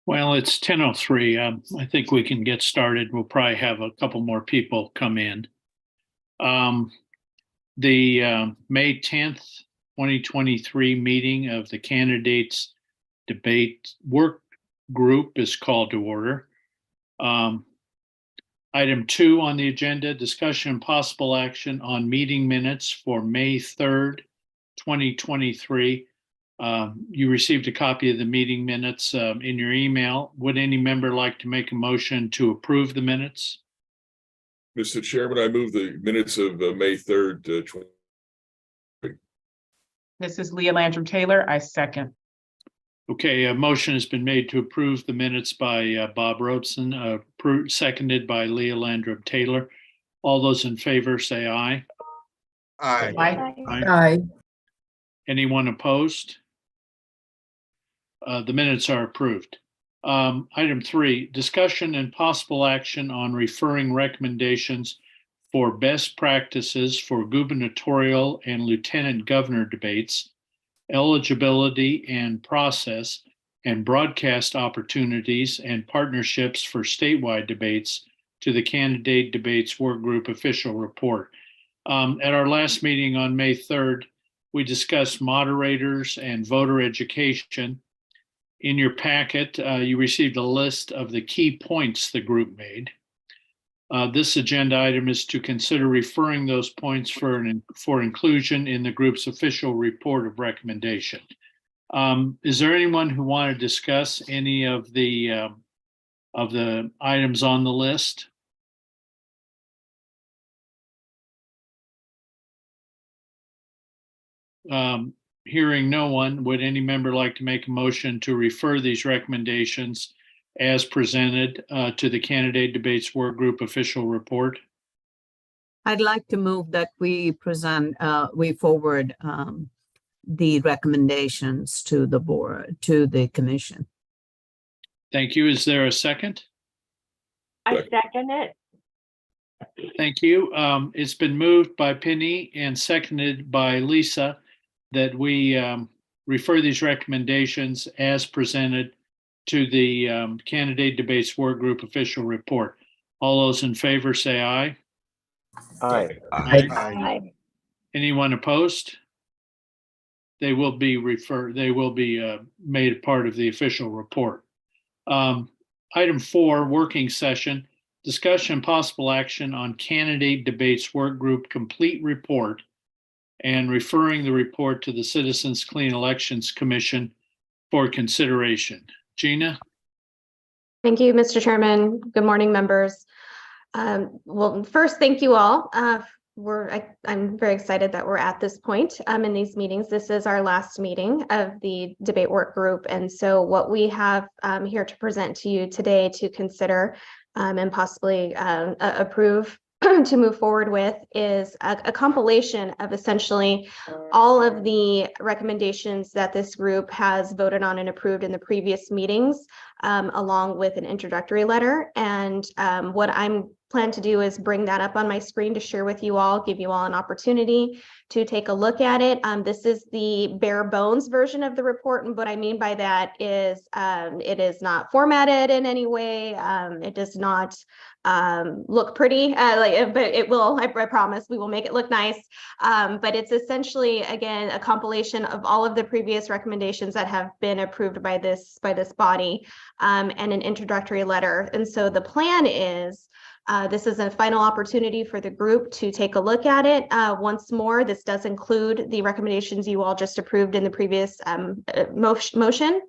Well, it's 10:03. I think we can get started. We'll probably have a couple more people come in. Um, the May 10th, 2023 meeting of the candidates debate work group is called to order. Item 2 on the agenda, discussion and possible action on meeting minutes for May 3rd, 2023. You received a copy of the meeting minutes in your email. Would any member like to make a motion to approve the minutes? Mr. Chairman, I move the minutes of May 3rd, 20. This is Leah Landrum Taylor. I second. Okay, a motion has been made to approve the minutes by Bob Robeson, seconded by Leah Landrum Taylor. All those in favor say aye. Aye. Aye. Anyone opposed? The minutes are approved. Item 3, discussion and possible action on referring recommendations for best practices for gubernatorial and lieutenant governor debates, eligibility and process, and broadcast opportunities and partnerships for statewide debates to the candidate debates work group official report. At our last meeting on May 3rd, we discussed moderators and voter education. In your packet, you received a list of the key points the group made. This agenda item is to consider referring those points for inclusion in the group's official report of recommendation. Is there anyone who want to discuss any of the items on the list? Hearing no one, would any member like to make a motion to refer these recommendations as presented to the candidate debates work group official report? I'd like to move that we forward the recommendations to the board, to the commission. Thank you. Is there a second? I second it. Thank you. It's been moved by Penny and seconded by Lisa that we refer these recommendations as presented to the candidate debates work group official report. All those in favor say aye. Aye. Aye. Anyone opposed? They will be made a part of the official report. Item 4, working session, discussion and possible action on candidate debates work group complete report and referring the report to the Citizens Clean Elections Commission for consideration. Gina? Thank you, Mr. Chairman. Good morning, members. Well, first, thank you all. I'm very excited that we're at this point in these meetings. This is our last meeting of the debate work group. And so what we have here to present to you today to consider and possibly approve to move forward with is a compilation of essentially all of the recommendations that this group has voted on and approved in the previous meetings, along with an introductory letter. And what I'm plan to do is bring that up on my screen to share with you all, give you all an opportunity to take a look at it. This is the bare bones version of the report. And what I mean by that is it is not formatted in any way. It does not look pretty, but it will, I promise we will make it look nice. But it's essentially, again, a compilation of all of the previous recommendations that have been approved by this body and an introductory letter. And so the plan is, this is a final opportunity for the group to take a look at it. Once more, this does include the recommendations you all just approved in the previous motion.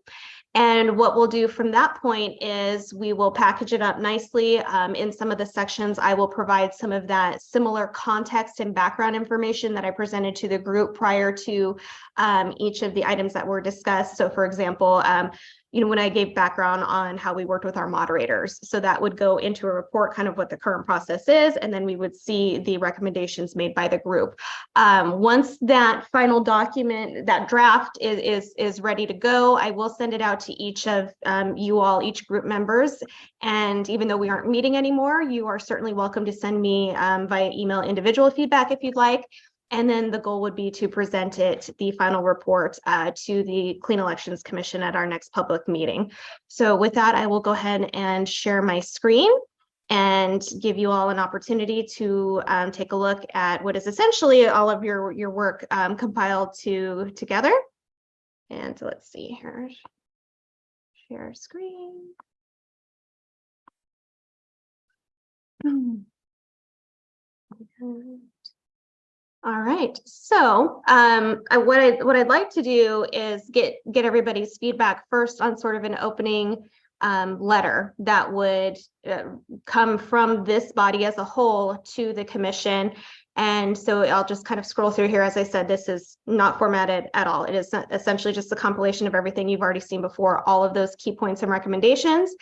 And what we'll do from that point is we will package it up nicely. In some of the sections, I will provide some of that similar context and background information that I presented to the group prior to each of the items that were discussed. So for example, when I gave background on how we worked with our moderators. So that would go into a report, kind of what the current process is, and then we would see the recommendations made by the group. Once that final document, that draft is ready to go, I will send it out to each of you all, each group members. And even though we aren't meeting anymore, you are certainly welcome to send me via email individual feedback if you'd like. And then the goal would be to present it, the final report, to the Clean Elections Commission at our next public meeting. So with that, I will go ahead and share my screen and give you all an opportunity to take a look at what is essentially all of your work compiled together. And let's see here. Share screen. All right, so what I'd like to do is get everybody's feedback first on sort of an opening letter that would come from this body as a whole to the commission. And so I'll just kind of scroll through here. As I said, this is not formatted at all. It is essentially just a compilation of everything you've already seen before, all of those key points and recommendations.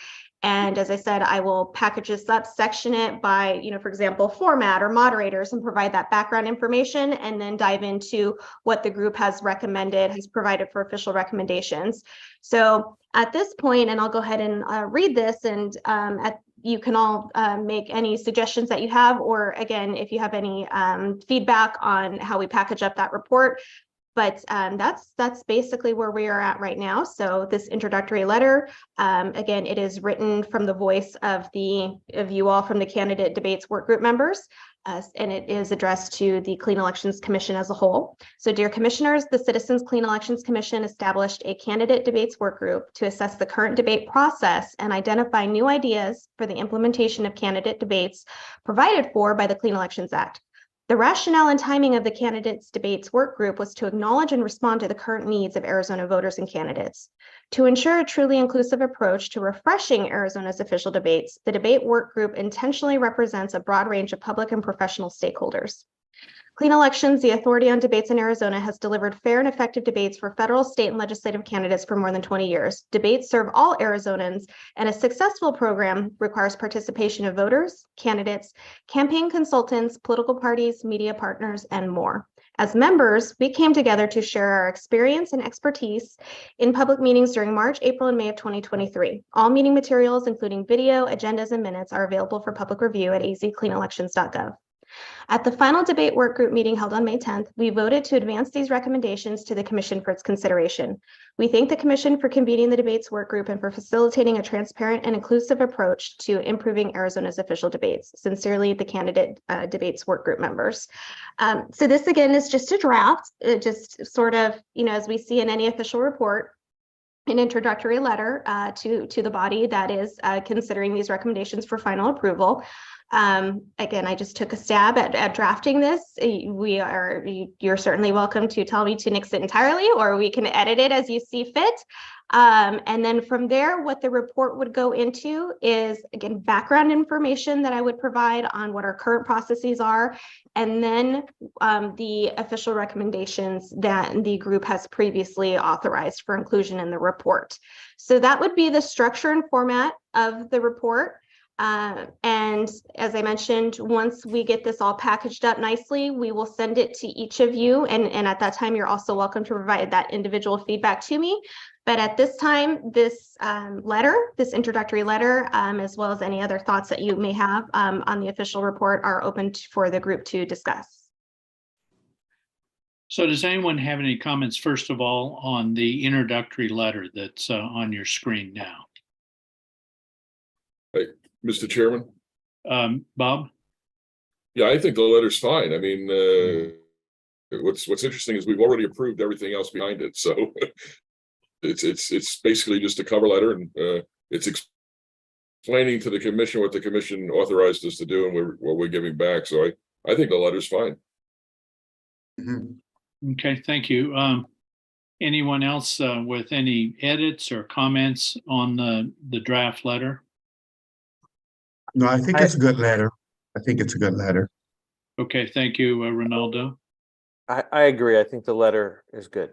And as I said, I will package this up, section it by, for example, format or moderators, and provide that background information, and then dive into what the group has recommended, has provided for official recommendations. So at this point, and I'll go ahead and read this, and you can all make any suggestions that you have, or again, if you have any feedback on how we package up that report. But that's basically where we are at right now. So this introductory letter, again, it is written from the voice of you all from the candidate debates work group members, and it is addressed to the Clean Elections Commission as a whole. So dear commissioners, the Citizens Clean Elections Commission established a candidate debates work group to assess the current debate process and identify new ideas for the implementation of candidate debates provided for by the Clean Elections Act. The rationale and timing of the candidates debates work group was to acknowledge and respond to the current needs of Arizona voters and candidates. To ensure a truly inclusive approach to refreshing Arizona's official debates, the debate work group intentionally represents a broad range of public and professional stakeholders. Clean Elections, the authority on debates in Arizona, has delivered fair and effective debates for federal, state, and legislative candidates for more than 20 years. Debates serve all Arizonans, and a successful program requires participation of voters, candidates, campaign consultants, political parties, media partners, and more. As members, we came together to share our experience and expertise in public meetings during March, April, and May of 2023. All meeting materials, including video, agendas, and minutes, are available for public review at azcleanelections.gov. At the final debate work group meeting held on May 10th, we voted to advance these recommendations to the Commission for its consideration. We thank the Commission for convening the debates work group and for facilitating a transparent and inclusive approach to improving Arizona's official debates. Sincerely, the candidate debates work group members. So this again is just a draft, just sort of, as we see in any official report, an introductory letter to the body that is considering these recommendations for final approval. Again, I just took a stab at drafting this. You're certainly welcome to tell me to nix it entirely, or we can edit it as you see fit. And then from there, what the report would go into is, again, background information that I would provide on what our current processes are, and then the official recommendations that the group has previously authorized for inclusion in the report. So that would be the structure and format of the report. And as I mentioned, once we get this all packaged up nicely, we will send it to each of you. And at that time, you're also welcome to provide that individual feedback to me. But at this time, this this introductory letter, as well as any other thoughts that you may have on the official report, are open for the group to discuss. So does anyone have any comments, first of all, on the introductory letter that's on your screen now? Mr. Chairman? Bob? Yeah, I think the letter's fine. I mean, what's interesting is we've already approved everything else behind it. So it's basically just a cover letter, and it's explaining to the commission what the commission authorized us to do and what we're giving back. So I think the letter's fine. Okay, thank you. Anyone else with any edits or comments on the draft letter? No, I think it's a good letter. I think it's a good letter. Okay, thank you, Ronaldo. I agree. I think the letter is good.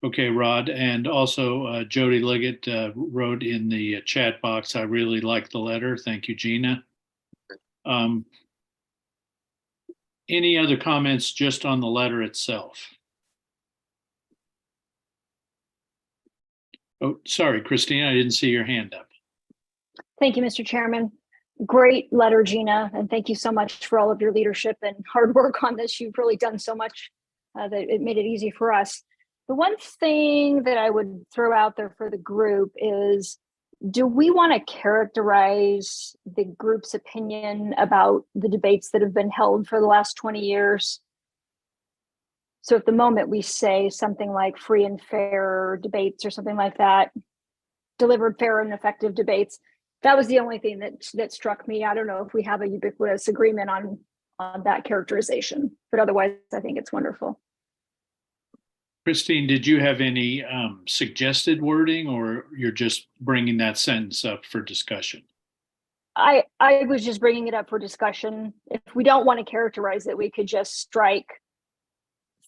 Okay, Rod, and also Jody Liggett wrote in the chat box, I really like the letter. Thank you, Gina. Any other comments just on the letter itself? Oh, sorry, Christina, I didn't see your hand up. Thank you, Mr. Chairman. Great letter, Gina, and thank you so much for all of your leadership and hard work on this. You've really done so much that it made it easy for us. The one thing that I would throw out there for the group is, do we want to characterize the group's opinion about the debates that have been held for the last 20 years? So at the moment we say something like free and fair debates or something like that, delivered fair and effective debates. That was the only thing that struck me. I don't know if we have a ubiquitous agreement on that characterization, but otherwise I think it's wonderful. Christine, did you have any suggested wording, or you're just bringing that sentence up for discussion? I was just bringing it up for discussion. If we don't want to characterize it, we could just strike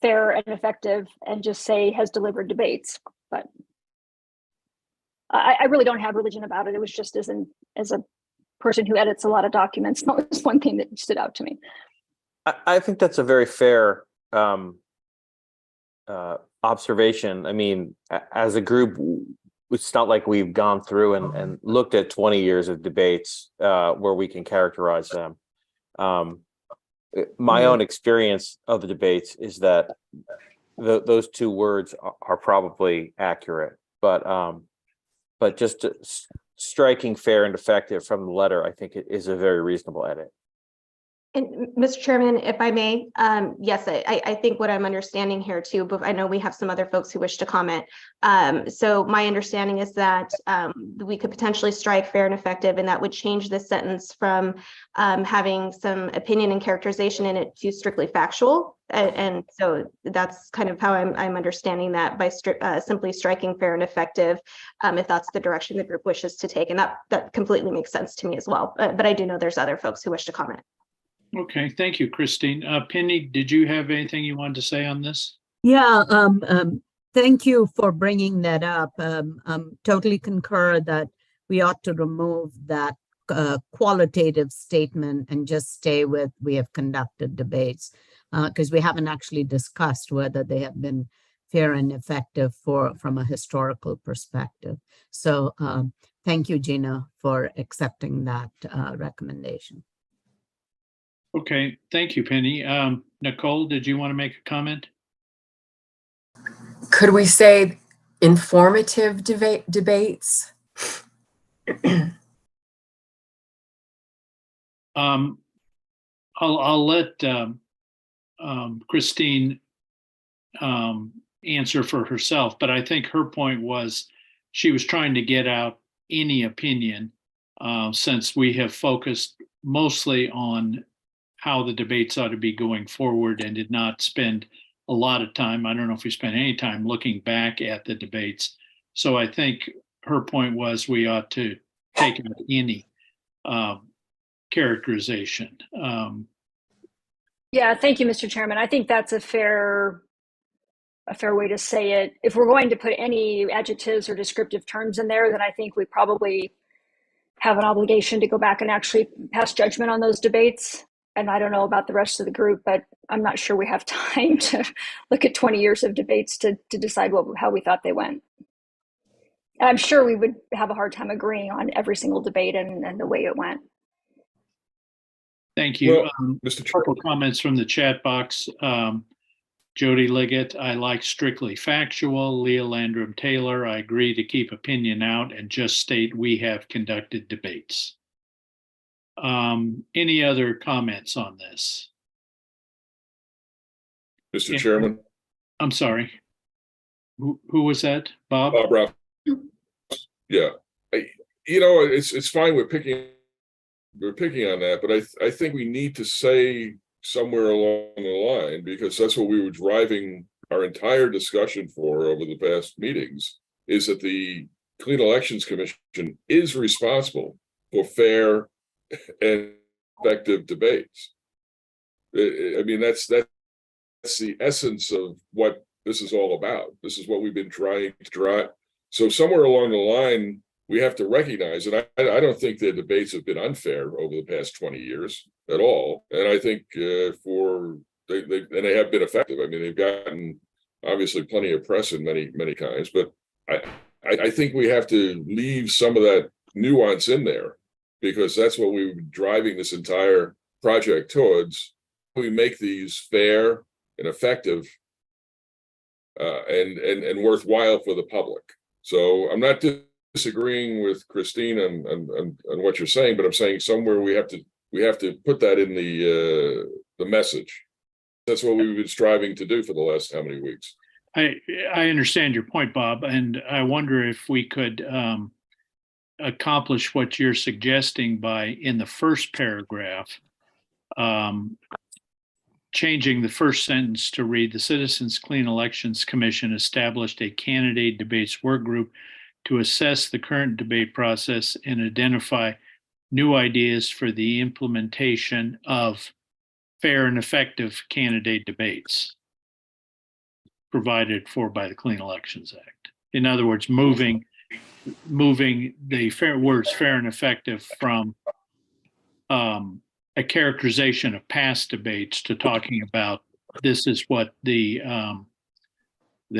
fair and effective and just say has delivered debates. But I really don't have religion about it. It was just as a person who edits a lot of documents, that was one thing that stood out to me. I think that's a very fair observation. I mean, as a group, it's not like we've gone through and looked at 20 years of debates where we can characterize them. My own experience of the debates is that those two words are probably accurate, but just striking fair and effective from the letter, I think it is a very reasonable edit. And Mr. Chairman, if I may, yes, I think what I'm understanding here too, but I know we have some other folks who wish to comment. So my understanding is that we could potentially strike fair and effective, and that would change this sentence from having some opinion and characterization in it to strictly factual. And so that's kind of how I'm understanding that, by simply striking fair and effective, if that's the direction the group wishes to take. And that completely makes sense to me as well. But I do know there's other folks who wish to comment. Okay, thank you, Christine. Penny, did you have anything you wanted to say on this? Yeah, thank you for bringing that up. Totally concur that we ought to remove that qualitative statement and just stay with we have conducted debates, because we haven't actually discussed whether they have been fair and effective from a historical perspective. So thank you, Gina, for accepting that recommendation. Okay, thank you, Penny. Nicole, did you want to make a comment? Could we say informative debates? I'll let Christine answer for herself, but I think her point was she was trying to get out any opinion, since we have focused mostly on how the debates ought to be going forward and did not spend a lot of time. I don't know if we spent any time looking back at the debates. So I think her point was we ought to take out any characterization. Yeah, thank you, Mr. Chairman. I think that's a fair way to say it. If we're going to put any adjectives or descriptive terms in there, then I think we probably have an obligation to go back and actually pass judgment on those debates. And I don't know about the rest of the group, but I'm not sure we have time to look at 20 years of debates to decide how we thought they went. And I'm sure we would have a hard time agreeing on every single debate and the way it went. Thank you. Well, Mr. Couple comments from the chat box. Jody Liggett, I like strictly factual. Leah Landrum Taylor, I agree to keep opinion out and just state we have conducted debates. Any other comments on this? Mr. Chairman. I'm sorry. Who was that? Bob? Bob Ralph. Yeah, it's fine. We're picking on that, but I think we need to say somewhere along the line, because that's what we were driving our entire discussion for over the past meetings, is that the Clean Elections Commission is responsible for fair and effective debates. I mean, that's the essence of what this is all about. This is what we've been trying to drive. So somewhere along the line, we have to recognize, and I don't think the debates have been unfair over the past 20 years at all. And I think they have been effective. I mean, they've gotten obviously plenty of press in many times, but I think we have to leave some of that nuance in there because that's what we were driving this entire project towards. We make these fair and effective and worthwhile for the public. So I'm not disagreeing with Christine and what you're saying, but I'm saying somewhere we have to put that in the message. That's what we've been striving to do for the last how many weeks. I understand your point, Bob, and I wonder if we could accomplish what you're suggesting by, in the first paragraph, changing the first sentence to read, the Citizens Clean Elections Commission established a candidate debates work group to assess the current debate process and identify new ideas for the implementation of fair and effective candidate debates provided for by the Clean Elections Act. In other words, moving the words fair and effective from a characterization of past debates to talking about this is what the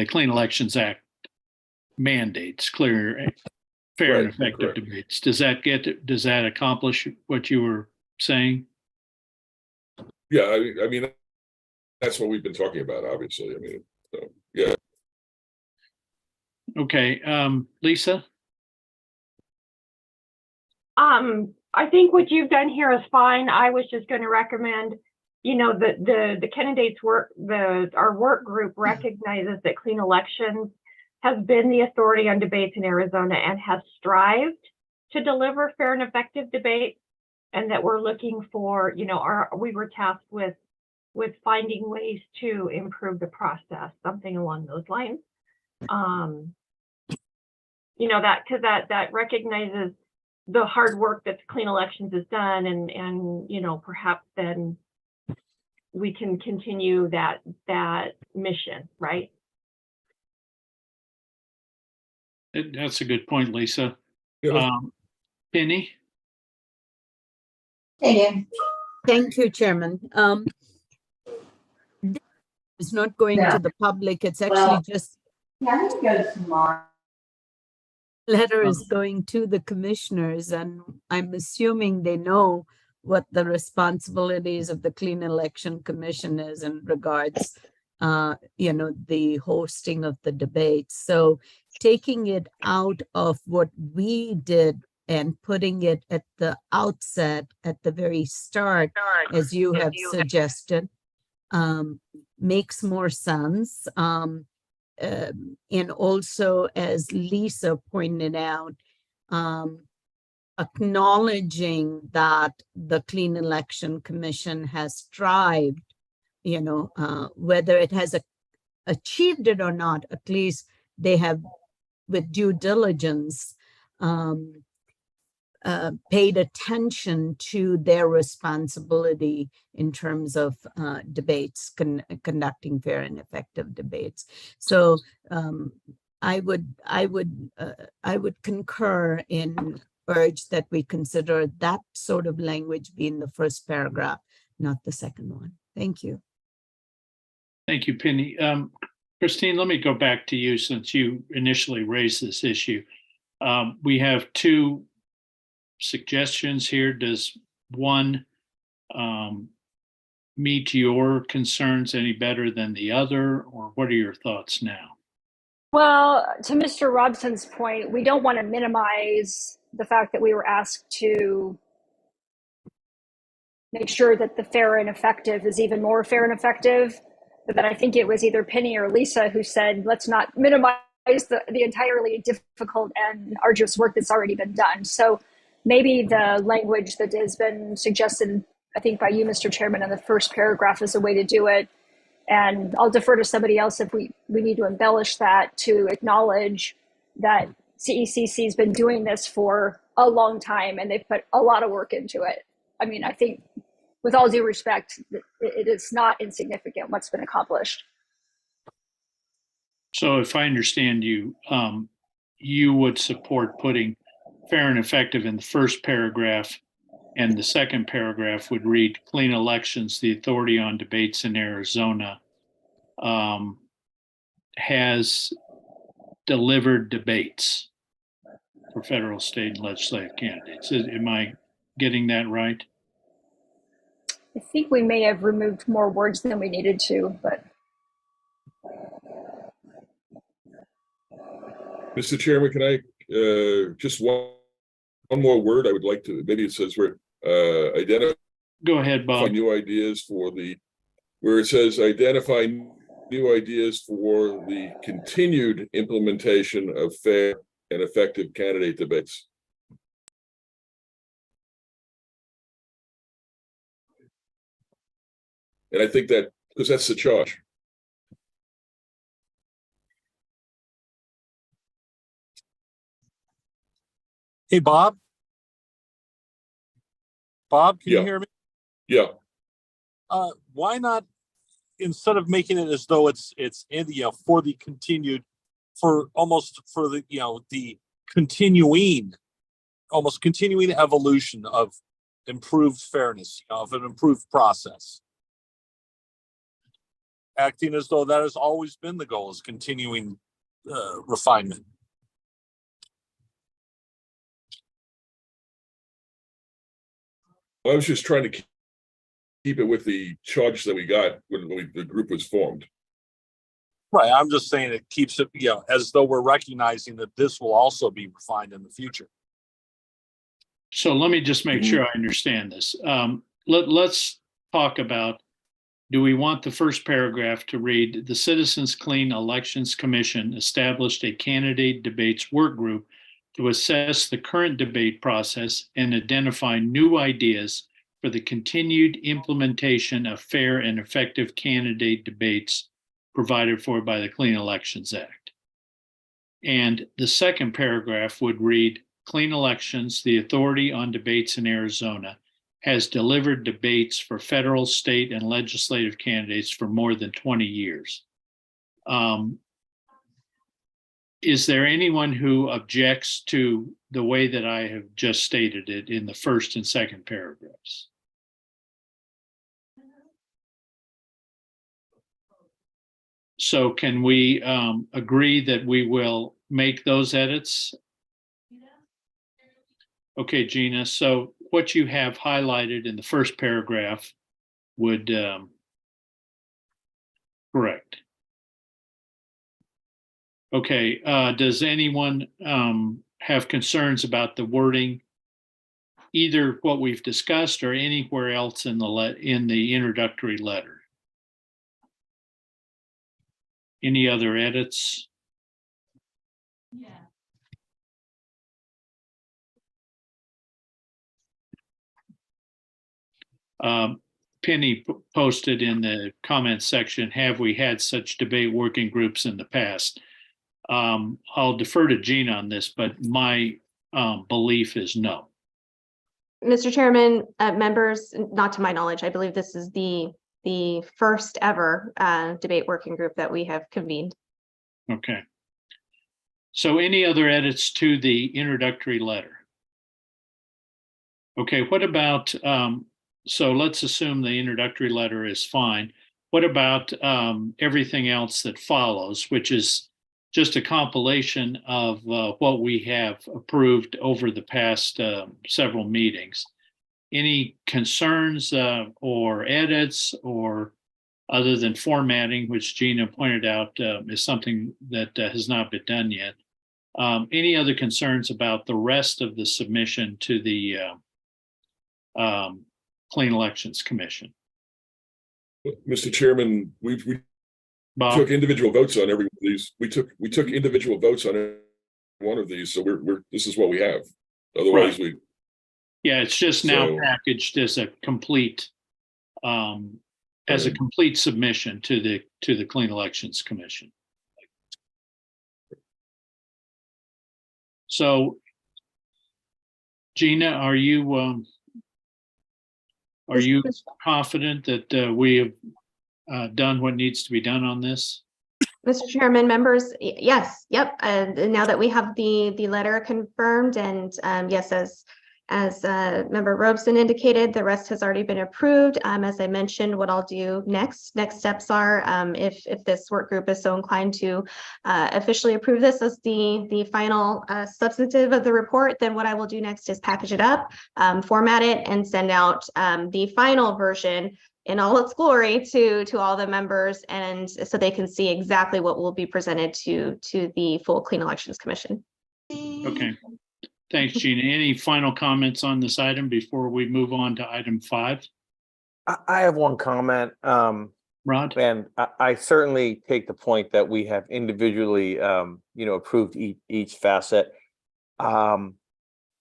Clean Elections Act mandates, clear, fair and effective debates. Does that accomplish what you were saying? Yeah, I mean, that's what we've been talking about, obviously. I mean, so, yeah. Okay, Lisa? I think what you've done here is fine. I was just going to recommend, you know, the candidates work, our work group recognizes that Clean Elections has been the authority on debates in Arizona and has strived to deliver fair and effective debate, and that we're looking for, you know, we were tasked with finding ways to improve the process, something along those lines. You know, that recognizes the hard work that Clean Elections has done, and you know, perhaps then we can continue that mission, right? That's a good point, Lisa. Yeah. Penny? Thank you, Chairman. It's not going to the public. It's actually just letter is going to the commissioners, and I'm assuming they know what the responsibilities of the Clean Election Commission is in regards, you know, the hosting of the debate. So taking it out of what we did and putting it at the outset, at the very start, as you have suggested, makes more sense. And also, as Lisa pointed out, acknowledging that the Clean Election Commission has strived, you know, whether it has achieved it or not, at least they have, with due diligence, paid attention to their responsibility in terms of debates, conducting fair and effective debates. So I would concur in urge that we consider that sort of language be in the first paragraph, not the second one. Thank you. Thank you, Penny. Christine, let me go back to you since you initially raised this issue. We have two suggestions here. Does one meet your concerns any better than the other, or what are your thoughts now? Well, to Mr. Robson's point, we don't want to minimize the fact that we were asked to make sure that the fair and effective is even more fair and effective. But then I think it was either Penny or Lisa who said, let's not minimize the entirely difficult and arduous work that's already been done. So maybe the language that has been suggested, I think by you, Mr. Chairman, in the first paragraph is a way to do it. And I'll defer to somebody else if we need to embellish that, to acknowledge that CECC has been doing this for a long time and they've put a lot of work into it. I mean, I think with all due respect, it is not insignificant what's been accomplished. So if I understand you, you would support putting fair and effective in the first paragraph, and the second paragraph would read, Clean Elections, the authority on debates in Arizona, has delivered debates for federal, state, and legislative candidates. Am I getting that right? I think we may have removed more words than we needed to, but Mr. Chairman, can I, just one more word I would like to, maybe it says where, identify Go ahead, Bob. new ideas for where it says identify new ideas for the continued implementation of fair and effective candidate debates. And I think that, because that's the charge. Hey, Bob? Bob, can Yeah. you hear me? Yeah, Why not, instead of making it as though it's in the, for the continued, for almost for the, the continuing, almost continuing evolution of improved fairness, of an improved process. Acting as though that has always been the goal, is continuing refinement. I was just trying to keep it with the charge that we got when the group was formed. Right, I'm just saying it keeps it, as though we're recognizing that this will also be refined in the future. So let me just make sure I understand this. Let's talk about, do we want the first paragraph to read, the Citizens Clean Elections Commission established a candidate debates work group to assess the current debate process and identify new ideas for the continued implementation of fair and effective candidate debates provided for by the Clean Elections Act. And the second paragraph would read, Clean Elections, the authority on debates in Arizona, has delivered debates for federal, state, and legislative candidates for more than 20 years. Is there anyone who objects to the way that I have just stated it in the first and second paragraphs? So can we agree that we will make those edits? Okay, Gina, so what you have highlighted in the first paragraph would correct. Okay, does anyone have concerns about the wording, either what we've discussed or anywhere else in the introductory letter? Any other edits? Penny posted in the comments section, have we had such debate working groups in the past? I'll defer to Gina on this, but my belief is no. Mr. Chairman, members, not to my knowledge, I believe this is the first ever debate working group that we have convened. Okay. So any other edits to the introductory letter? Okay, what about, so let's assume the introductory letter is fine. What about everything else that follows, which is just a compilation of what we have approved over the past several meetings? Any concerns or edits, or other than formatting, which Gina pointed out is something that has not been done yet? Any other concerns about the rest of the submission to the Clean Elections Commission? Mr. Chairman, we Bob? took individual votes on every one of these. We took individual votes on every one of these, so this is what we have. Otherwise, Right. Yeah, it's just now So- packaged as a complete complete submission to the Clean Elections Commission. So, Gina, are you confident that we have done what needs to be done on this? Mr. Chairman, members, yes, yep. And now that we have the letter confirmed, and yes, As Member Robeson indicated, the rest has already been approved. As I mentioned, what I'll do next steps are, if this work group is so inclined to officially approve this as the final substantive of the report, then what I will do next is package it up, format it, and send out the final version in all its glory to all the members, and so they can see exactly what will be presented to the full Clean Elections Commission. Okay. Thanks, Gina. Any final comments on this item before we move on to item 5? I have one comment. Rod? And I certainly take the point that we have individually, approved each facet. One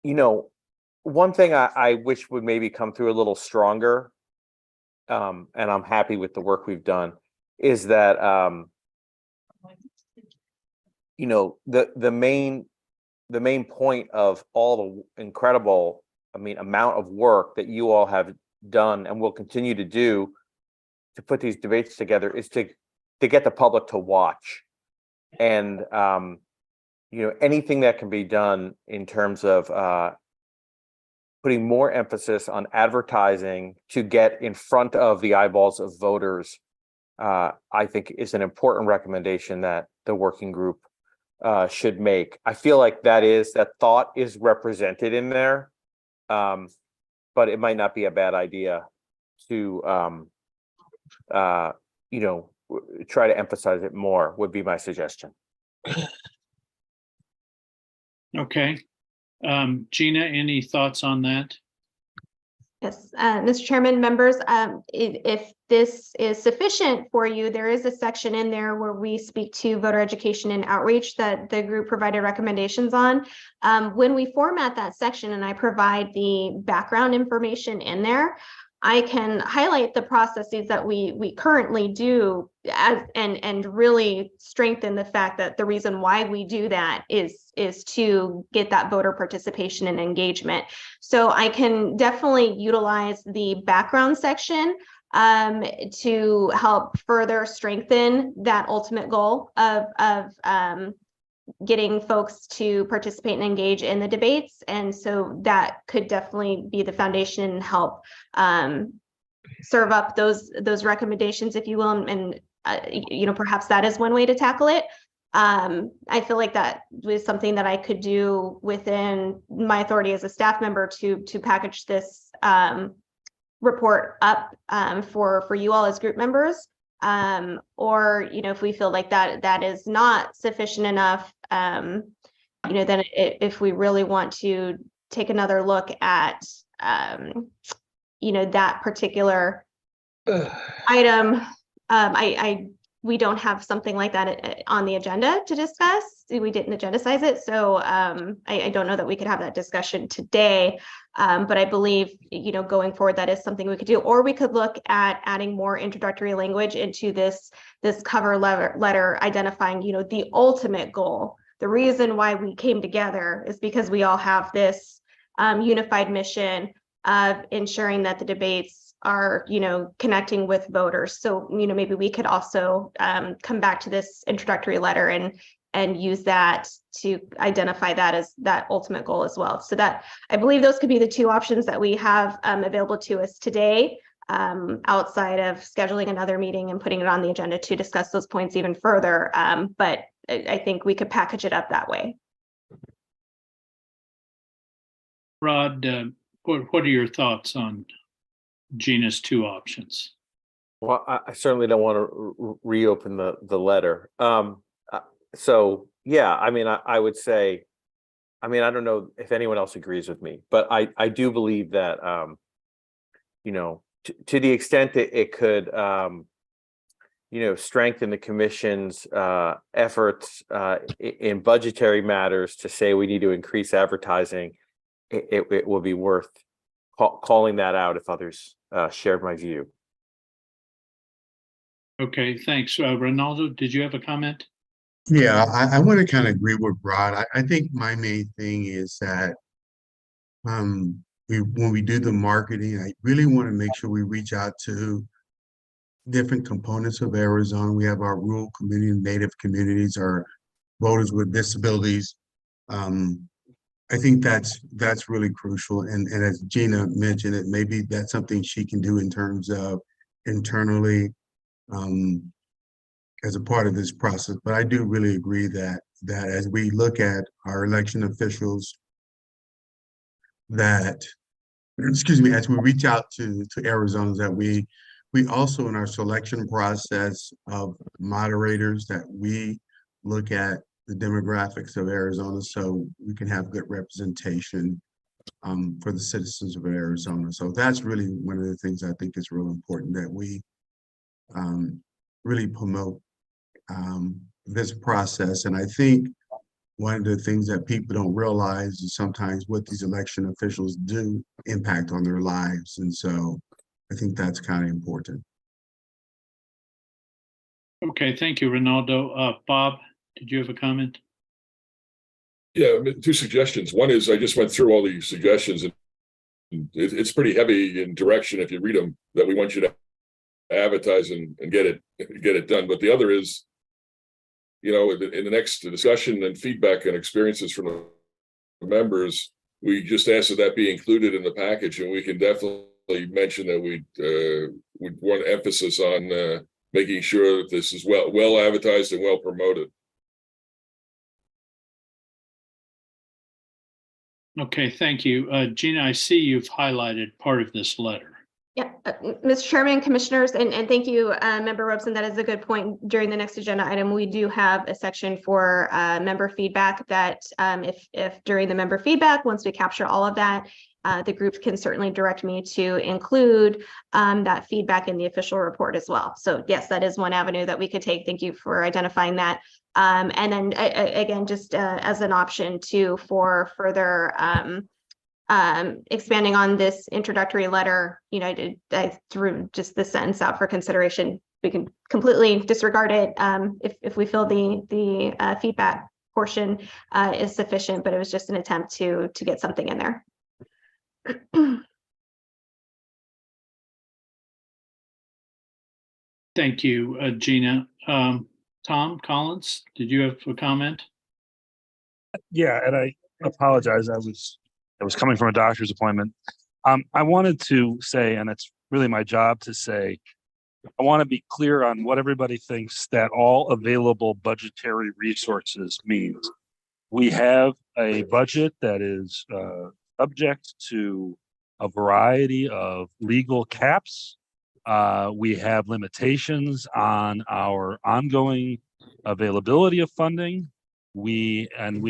thing I wish would maybe come through a little stronger, and I'm happy with the work we've done, is that, the main point of all the incredible, amount of work that you all have done and will continue to do to put these debates together is to get the public to watch. And, anything that can be done in terms of putting more emphasis on advertising to get in front of the eyeballs of voters, I think is an important recommendation that the working group should make. I feel like that thought is represented in there, but it might not be a bad idea to try to emphasize it more, would be my suggestion. Okay. Gina, any thoughts on that? Yes, Mr. Chairman, members, if this is sufficient for you, there is a section in there where we speak to voter education and outreach that the group provided recommendations on. When we format that section and I provide the background information in there, I can highlight the processes that we currently do and really strengthen the fact that the reason why we do that is to get that voter participation and engagement. So I can definitely utilize the background section to help further strengthen that ultimate goal of getting folks to participate and engage in the debates. And so that could definitely be the foundation and help serve up those recommendations, if you will. And perhaps that is one way to tackle it. I feel like that was something that I could do within my authority as a staff member to package this report up for you all as group members. Or, if we feel like that is not sufficient enough, then if we really want to take another look at, that particular item, we don't have something like that on the agenda to discuss. We didn't agendicize it. So I don't know that we could have that discussion today. But I believe, going forward, that is something we could do. Or we could look at adding more introductory language into this cover letter identifying, the ultimate goal. The reason why we came together is because we all have this unified mission of ensuring that the debates are, connecting with voters. So, maybe we could also come back to this introductory letter and use that to identify that as that ultimate goal as well. So that, I believe those could be the two options that we have available to us today, outside of scheduling another meeting and putting it on the agenda to discuss those points even further. But I think we could package it up that way. Rod, what are your thoughts on Gina's two options? Well, I certainly don't want to reopen the letter. So yeah, I would say, I don't know if anyone else agrees with me, but I do believe that, to the extent that it could, strengthen the commission's efforts in budgetary matters to say we need to increase advertising, it will be worth calling that out if others shared my view. Okay, thanks. Ronaldo, did you have a comment? Yeah, I want to kind of agree with Rod. I think my main thing is that when we do the marketing, I really want to make sure we reach out to different components of Arizona. We have our rural community, native communities, our voters with disabilities, I think that's really crucial. And as Gina mentioned, it maybe that's something she can do in terms of internally as a part of this process. But I do really agree that as we look at our election officials, that excuse me, as we reach out to Arizonans, that we also in our selection process of moderators that we look at the demographics of Arizona so we can have good representation for the citizens of Arizona. So that's really one of the things I think is real important, that we really promote this process. And I think one of the things that people don't realize is sometimes what these election officials do impact on their lives. And so I think that's kind of important. Okay, thank you, Ronaldo. Bob, did you have a comment? Yeah, I mean, two suggestions. One is I just went through all these suggestions, and it's pretty heavy in direction if you read them, that we want you to advertise and get it done. But the other is, you know, in the next discussion and feedback and experiences from the members, we just ask that be included in the package, and we can definitely mention that we'd want emphasis on making sure that this is well advertised and well promoted. Okay, thank you. Gina, I see you've highlighted part of this letter. Yeah, Mr. Chairman, Commissioners, and thank you, Member Robeson. That is a good point. During the next agenda item, we do have a section for member feedback that if during the member feedback, once we capture all of that, the group can certainly direct me to include that feedback in the official report as well. So yes, that is one avenue that we could take. Thank you for identifying that. And then again, just as an option too for further expanding on this introductory letter, you know, I threw just this sentence out for consideration. We can completely disregard it if we feel the feedback portion is sufficient, but it was just an attempt to get something in there. Thank you, Gina. Tom Collins, did you have a comment? Yeah, and I apologize. I was coming from a doctor's appointment. I wanted to say, and it's really my job to say, I want to be clear on what everybody thinks that all available budgetary resources means. We have a budget that is subject to a variety of legal caps. We have limitations on our ongoing availability of funding. We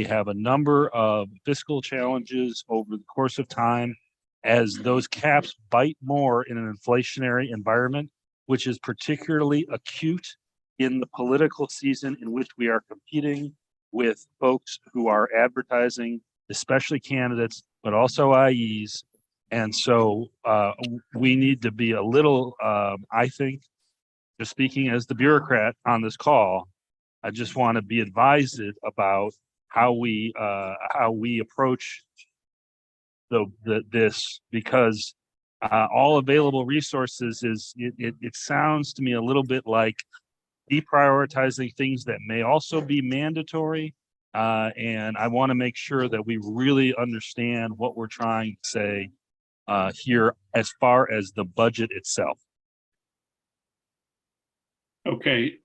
have a number of fiscal challenges over the course of time as those caps bite more in an inflationary environment, which is particularly acute in the political season in which we are competing with folks who are advertising, especially candidates, but also IEs. And so we need to be a little, I think, just speaking as the bureaucrat on this call, I just want to be advised about how we approach this, because all available resources it sounds to me a little bit like deprioritizing things that may also be mandatory. And I want to make sure that we really understand what we're trying to say here as far as the budget itself. Okay,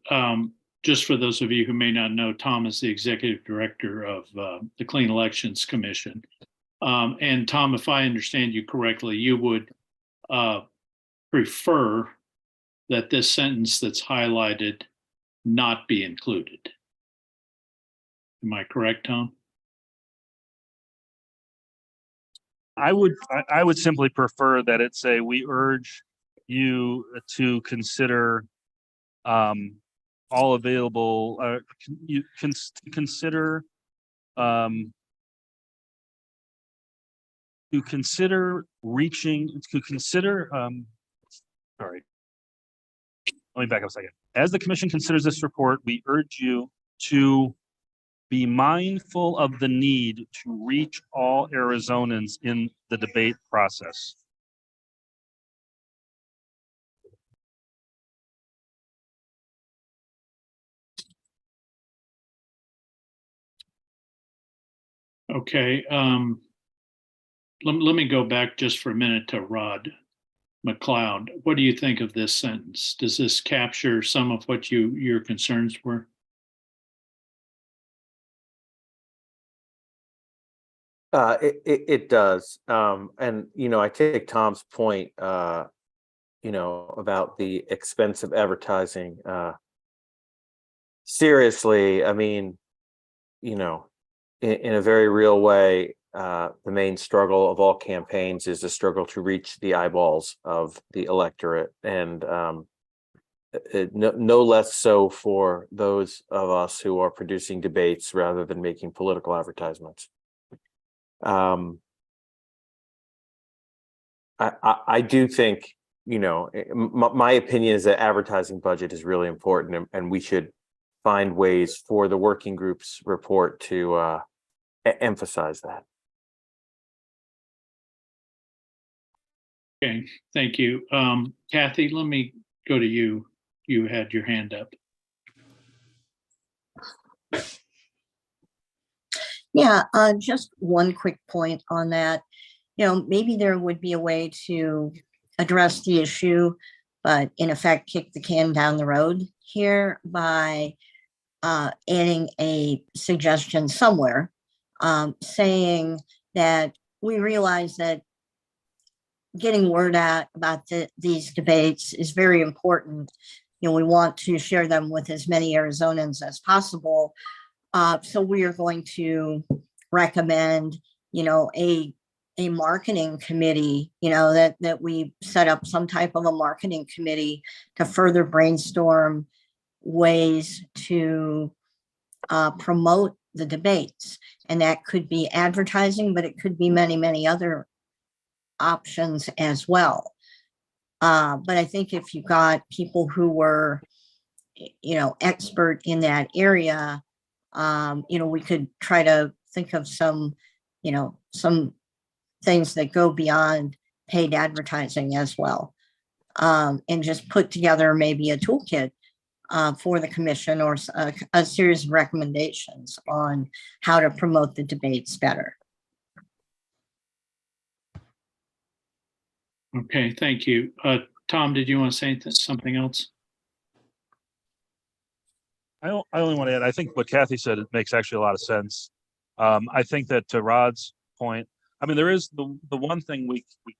just for those of you who may not know, Tom is the executive director of the Clean Elections Commission. And Tom, if I understand you correctly, you would prefer that this sentence that's highlighted not be included. Am I correct, Tom? I would simply prefer that it say, we urge you to consider all available, you can consider sorry, let me back up a second. As the commission considers this report, we urge you to be mindful of the need to reach all Arizonans in the debate process. Okay, let me go back just for a minute to Rod McLeod. What do you think of this sentence? Does this capture some of what your concerns were? It does. And, I take Tom's point, about the expensive advertising. Seriously, I mean, in a very real way, the main struggle of all campaigns is the struggle to reach the eyeballs of the electorate. And no less so for those of us who are producing debates rather than making political advertisements. I do think, my opinion is that advertising budget is really important, and we should find ways for the working group's report to emphasize that. Okay, thank you. Kathy, let me go to you. You had your hand up. Yeah, just one quick point on that. Maybe there would be a way to address the issue, but in effect, kick the can down the road here by adding a suggestion somewhere, saying that we realize that getting word out about these debates is very important. We want to share them with as many Arizonans as possible. So we are going to recommend, a marketing committee, that we set up some type of a marketing committee to further brainstorm ways to promote the debates. And that could be advertising, but it could be many, many other options as well. But I think if you got people who were, expert in that area, we could try to think of some things that go beyond paid advertising as well. And just put together maybe a toolkit for the commission or a series of recommendations on how to promote the debates better. Okay, thank you. Tom, did you want to say something else? I only want to add, I think what Kathy said, it makes actually a lot of sense. I think that to Rod's point, I mean, there is the one thing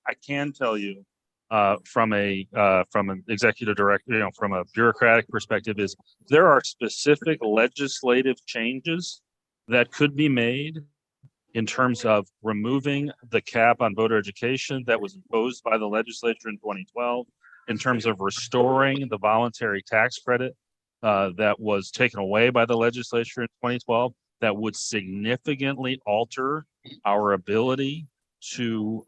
I can tell you from an executive director, from a bureaucratic perspective, is there are specific legislative changes that could be made in terms of removing the cap on voter education that was imposed by the legislature in 2012, in terms of restoring the voluntary tax credit that was taken away by the legislature in 2012, that would significantly alter our ability to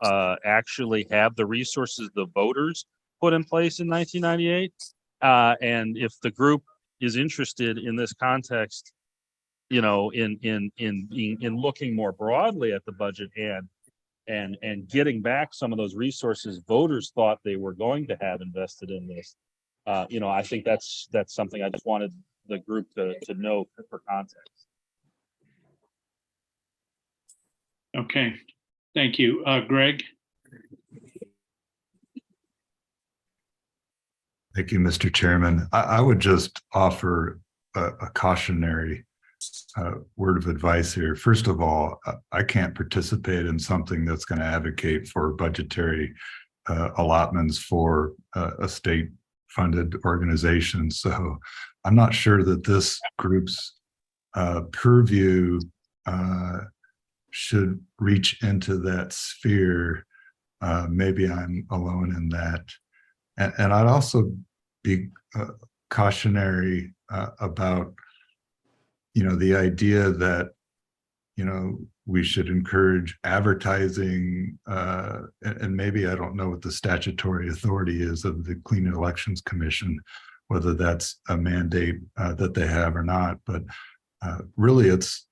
actually have the resources the voters put in place in 1998. And if the group is interested in this context, in looking more broadly at the budget and getting back some of those resources voters thought they were going to have invested in this, I think that's something I just wanted the group to know for context. Okay, thank you. Greg? Thank you, Mr. Chairman. I would just offer a cautionary word of advice here. First of all, I can't participate in something that's going to advocate for budgetary allotments for a state-funded organization. So I'm not sure that this group's purview should reach into that sphere. Maybe I'm alone in that. And I'd also be cautionary about, the idea that, we should encourage advertising, and maybe I don't know what the statutory authority is of the Clean Elections Commission, whether that's a mandate that they have or not, but really it's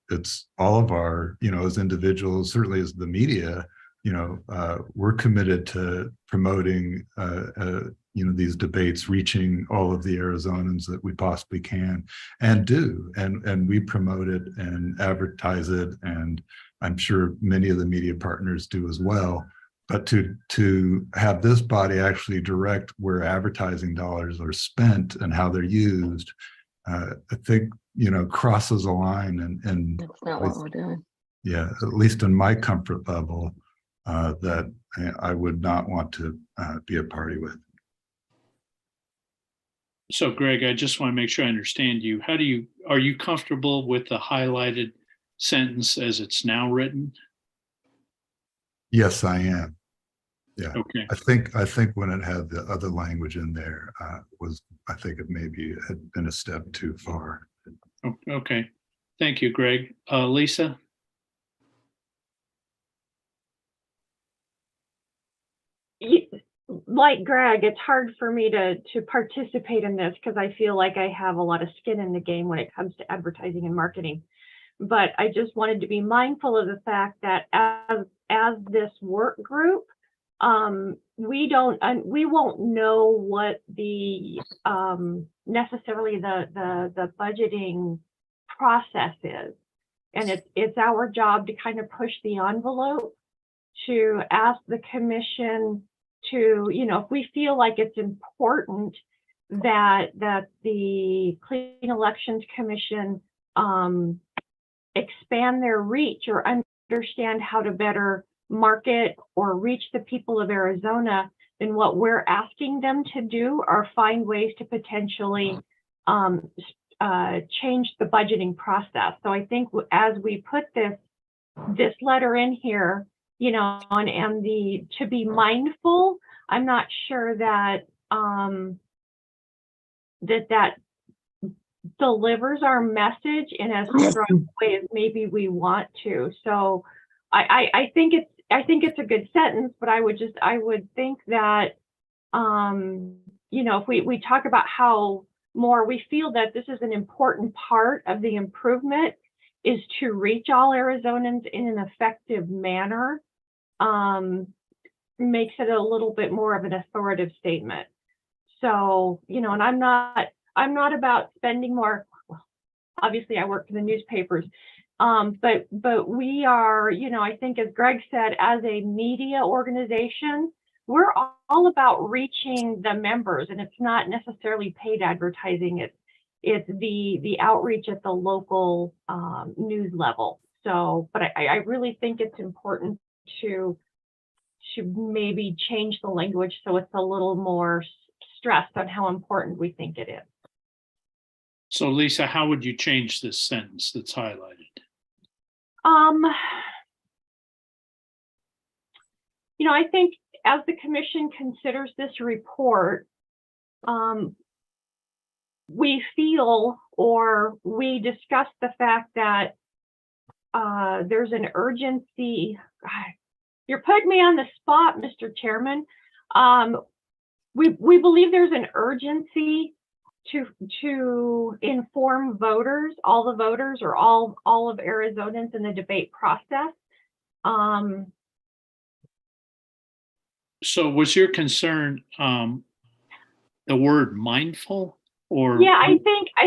all of our, as individuals, certainly as the media, we're committed to promoting, these debates, reaching all of the Arizonans that we possibly can and do, and we promote it and advertise it. And I'm sure many of the media partners do as well. But to have this body actually direct where advertising dollars are spent and how they're used, I think, crosses a line and That's not what we're doing. yeah, at least in my comfort level, that I would not want to be a party with. So Greg, I just want to make sure I understand you. Are you comfortable with the highlighted sentence as it's now written? Yes, I am. Yeah. Okay. I think when it had the other language in there, I think it maybe had been a step too far. Okay. Thank you, Greg. Lisa? Like Greg, it's hard for me to participate in this because I feel like I have a lot of skin in the game when it comes to advertising and marketing. But I just wanted to be mindful of the fact that as this work group, we won't know what the necessarily the budgeting process is, and it's our job to kind of push the envelope to ask the commission to, if we feel like it's important that the Clean Elections Commission expand their reach or understand how to better market or reach the people of Arizona, then what we're asking them to do are find ways to potentially change the budgeting process. So I think as we put this letter in here, and to be mindful, I'm not sure that that delivers our message in as strong a way as maybe we want to. So I think it's a good sentence, but I would think that if we talk about how more we feel that this is an important part of the improvement is to reach all Arizonans in an effective manner, makes it a little bit more of an authoritative statement. So, and I'm not about spending more. Well, obviously I work for the newspapers, but we are, I think as Greg said, as a media organization, we're all about reaching the members, and it's not necessarily paid advertising. It's the outreach at the local news level. So, but I really think it's important to maybe change the language so it's a little more stressed on how important we think it is. So Lisa, how would you change this sentence that's highlighted? I think as the commission considers this report, we feel or we discuss the fact that there's an urgency. You're putting me on the spot, Mr. Chairman. We believe there's an urgency to inform voters, all the voters or all of Arizonans in the debate process. So was your concern the word mindful? Or yeah, I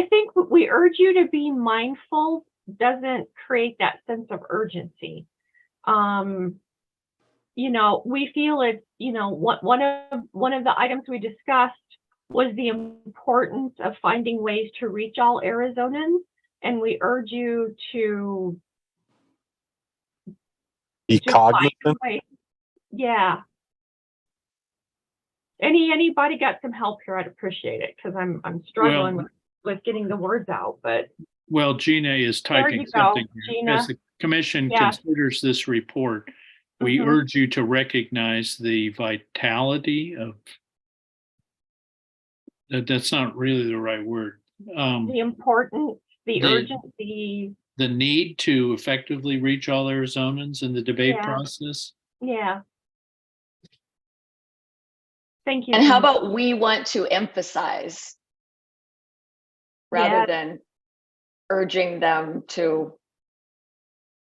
think we urge you to be mindful doesn't create that sense of urgency. We feel it's, one of the items we discussed was the importance of finding ways to reach all Arizonans, and we urge you to be cognizant. Yeah. Anybody got some help here? I'd appreciate it because I'm struggling with getting the words out. But well, Gina is typing something here. As the commission considers this report, we urge you to recognize the vitality of. That's not really the right word. The importance, the urgency, the need to effectively reach all Arizonans in the debate process. Yeah. Thank you. And how about we want to emphasize rather than urging them to.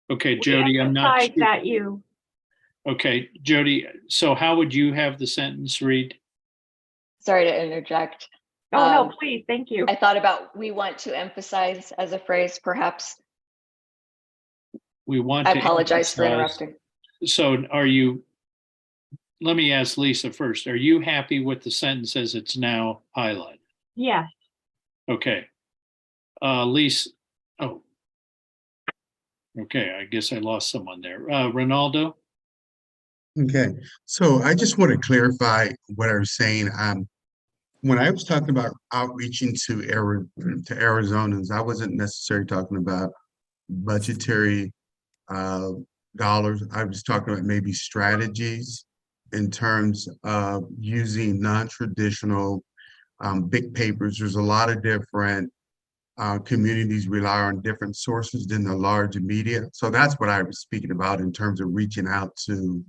Okay, Jody, I'm not sure. That you. Okay, Jody, so how would you have the sentence read? Sorry to interject. Oh, no, please. Thank you. I thought about we want to emphasize as a phrase, perhaps we want I to apologize for emphasize- interrupting. So let me ask Lisa first. Are you happy with the sentence as it's now highlighted? Yes. Okay. Lisa, oh. Okay, I guess I lost someone there. Ronaldo? Okay, so I just want to clarify what I was saying. When I was talking about outreaching to Arizonans, I wasn't necessarily talking about budgetary dollars. I was talking about maybe strategies in terms of using non-traditional big papers. There's a lot of different communities rely on different sources than the large media. So that's what I was speaking about in terms of reaching out to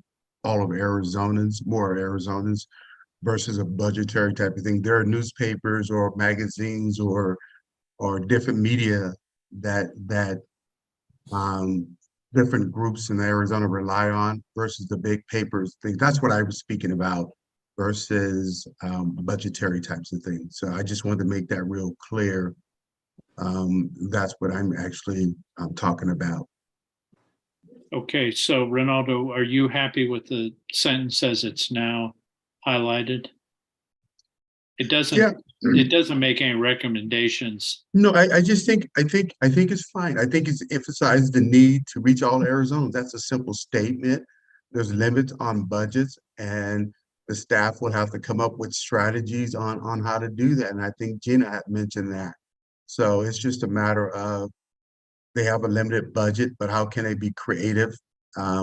all of Arizonans, more Arizonans, versus a budgetary type of thing. There are newspapers or magazines or different media that different groups in Arizona rely on versus the big papers thing. That's what I was speaking about versus budgetary types of things. So I just wanted to make that real clear. That's what I'm actually talking about. Okay, so Ronaldo, are you happy with the sentence as it's now highlighted? It doesn't make any recommendations. No, I just think it's fine. I think it's emphasized the need to reach all Arizonans. That's a simple statement. There's limits on budgets, and the staff will have to come up with strategies on how to do that. And I think Gina had mentioned that. So it's just a matter of they have a limited budget, but how can they be creative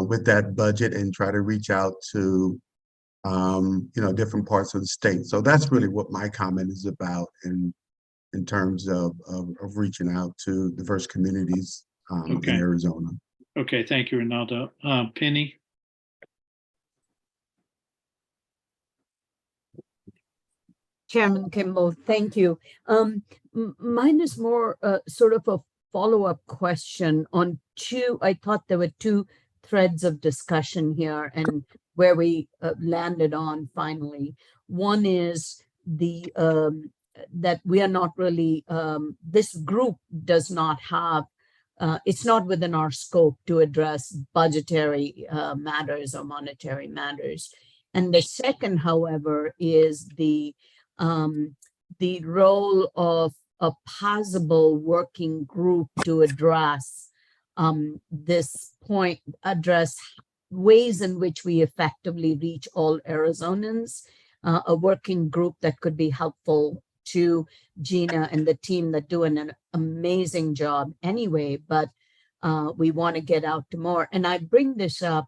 with that budget and try to reach out to different parts of the state. So that's really what my comment is about in terms of reaching out to diverse communities in Arizona. Okay, thank you, Ronaldo. Penny? Chairman Kimball, thank you. Mine is more sort of a follow-up question on I thought there were two threads of discussion here and where we landed on finally. One is that we are not really, this group does not have, it's not within our scope to address budgetary matters or monetary matters. And the second, however, is the role of a possible working group to address this point, address ways in which we effectively reach all Arizonans, a working group that could be helpful to Gina and the team that do an amazing job anyway, but we want to get out to more. And I bring this up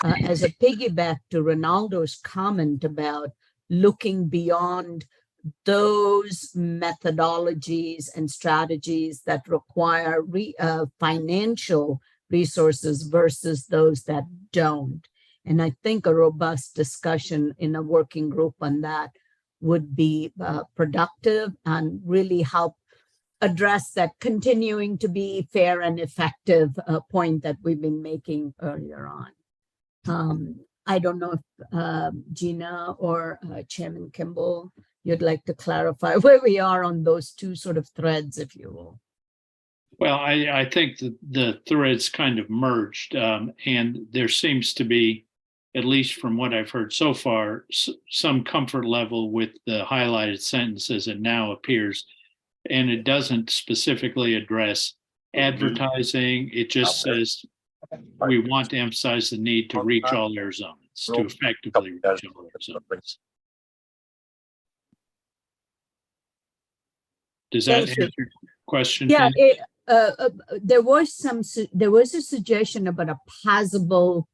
as a piggyback to Ronaldo's comment about looking beyond those methodologies and strategies that require financial resources versus those that don't. And I think a robust discussion in a working group on that would be productive and really help address that continuing to be fair and effective point that we've been making earlier on. I don't know if Gina or Chairman Kimball, you'd like to clarify where we are on those two sort of threads, if you will. Well, I think that the threads kind of merged, and there seems to be, at least from what I've heard so far, some comfort level with the highlighted sentence as it now appears. And it doesn't specifically address advertising. It just says we want to emphasize the need to reach all Arizonans, to effectively reach all Arizonans. Does that answer your question? Yeah, there was a suggestion about a possible,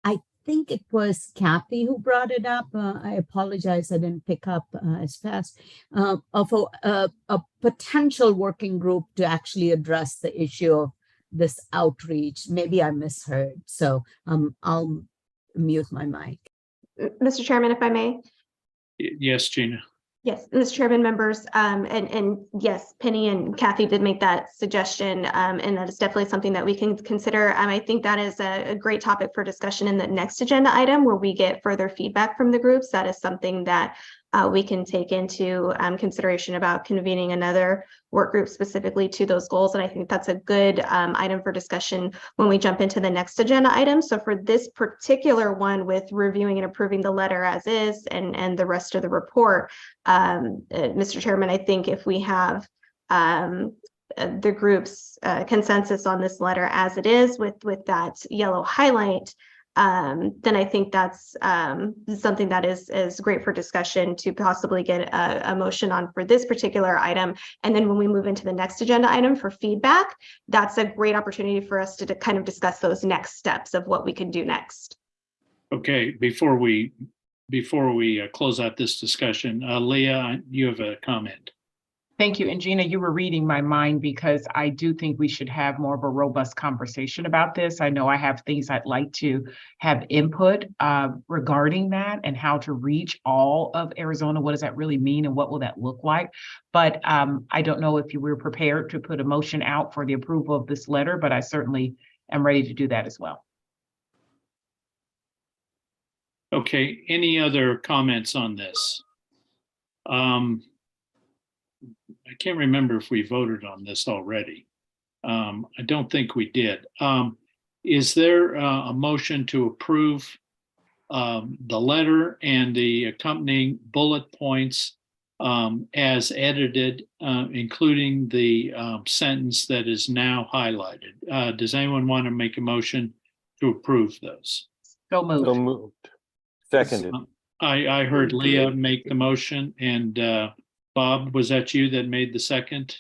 I think it was Kathy who brought it up. I apologize, I didn't pick up as fast, of a potential working group to actually address the issue of this outreach. Maybe I misheard, so I'll mute my mic. Mr. Chairman, if I may. Yes, Gina. Yes, Mr. Chairman, members, and yes, Penny and Kathy did make that suggestion, and that is definitely something that we can consider. I think that is a great topic for discussion in the next agenda item where we get further feedback from the groups. That is something that we can take into consideration about convening another work group specifically to those goals. And I think that's a good item for discussion when we jump into the next agenda item. So for this particular one with reviewing and approving the letter as is and the rest of the report, Mr. Chairman, I think if we have the group's consensus on this letter as it is with that yellow highlight, then I think that's something that is great for discussion to possibly get a motion on for this particular item. And then when we move into the next agenda item for feedback, that's a great opportunity for us to kind of discuss those next steps of what we can do next. Okay, before we close out this discussion, Leah, you have a comment. Thank you. And Gina, you were reading my mind because I do think we should have more of a robust conversation about this. I know I have things I'd like to have input regarding that and how to reach all of Arizona. What does that really mean and what will that look like? But I don't know if you were prepared to put a motion out for the approval of this letter, but I certainly am ready to do that as well. Okay, any other comments on this? I can't remember if we voted on this already. I don't think we did. Is there a motion to approve the letter and the accompanying bullet points as edited, including the sentence that is now highlighted? Does anyone want to make a motion to approve those? So moved. So moved. Seconded. I heard Leah make the motion, and Bob, was that you that made the second?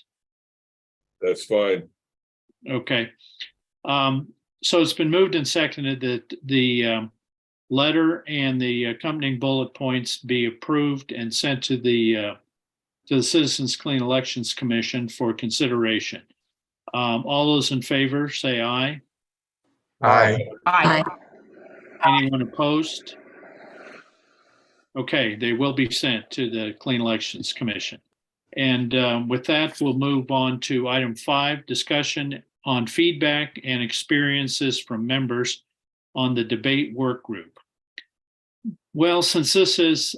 That's fine. Okay. So it's been moved and seconded that the letter and the accompanying bullet points be approved and sent to the Citizens Clean Elections Commission for consideration. All those in favor, say aye. Aye. Aye. Anyone opposed? Okay, they will be sent to the Clean Elections Commission. And with that, we'll move on to item 5, discussion on feedback and experiences from members on the debate work group. Well, since this is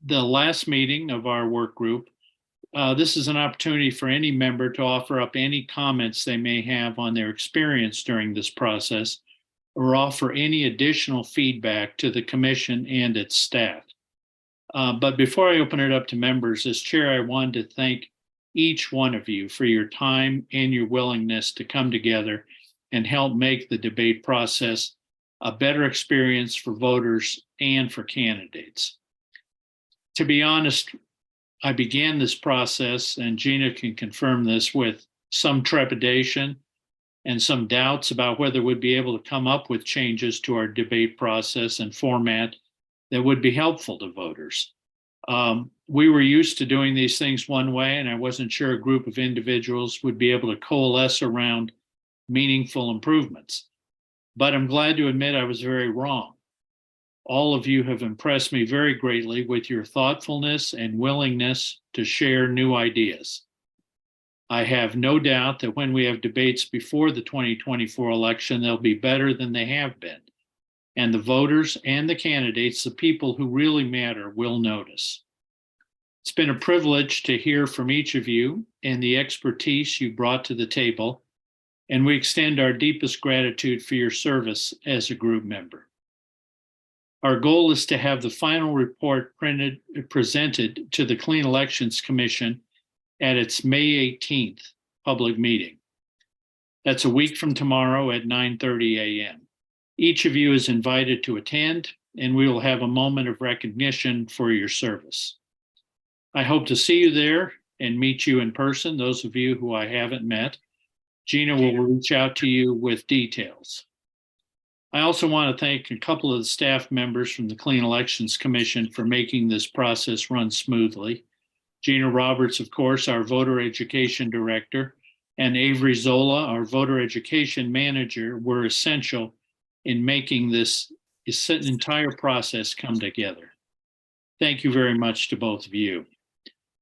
the last meeting of our work group, this is an opportunity for any member to offer up any comments they may have on their experience during this process, or offer any additional feedback to the commission and its staff. But before I open it up to members, as chair, I wanted to thank each one of you for your time and your willingness to come together and help make the debate process a better experience for voters and for candidates. To be honest, I began this process, and Gina can confirm this, with some trepidation and some doubts about whether we'd be able to come up with changes to our debate process and format that would be helpful to voters. We were used to doing these things one way, and I wasn't sure a group of individuals would be able to coalesce around meaningful improvements. But I'm glad to admit I was very wrong. All of you have impressed me very greatly with your thoughtfulness and willingness to share new ideas. I have no doubt that when we have debates before the 2024 election, they'll be better than they have been. And the voters and the candidates, the people who really matter, will notice. It's been a privilege to hear from each of you and the expertise you brought to the table, and we extend our deepest gratitude for your service as a group member. Our goal is to have the final report presented to the Clean Elections Commission at its May 18th public meeting. That's a week from tomorrow at 9:30 a.m. Each of you is invited to attend, and we will have a moment of recognition for your service. I hope to see you there and meet you in person, those of you who I haven't met. Gina will reach out to you with details. I also want to thank a couple of the staff members from the Clean Elections Commission for making this process run smoothly. Gina Roberts, of course, our voter education director, and Avery Zola, our voter education manager, were essential in making this entire process come together. Thank you very much to both of you.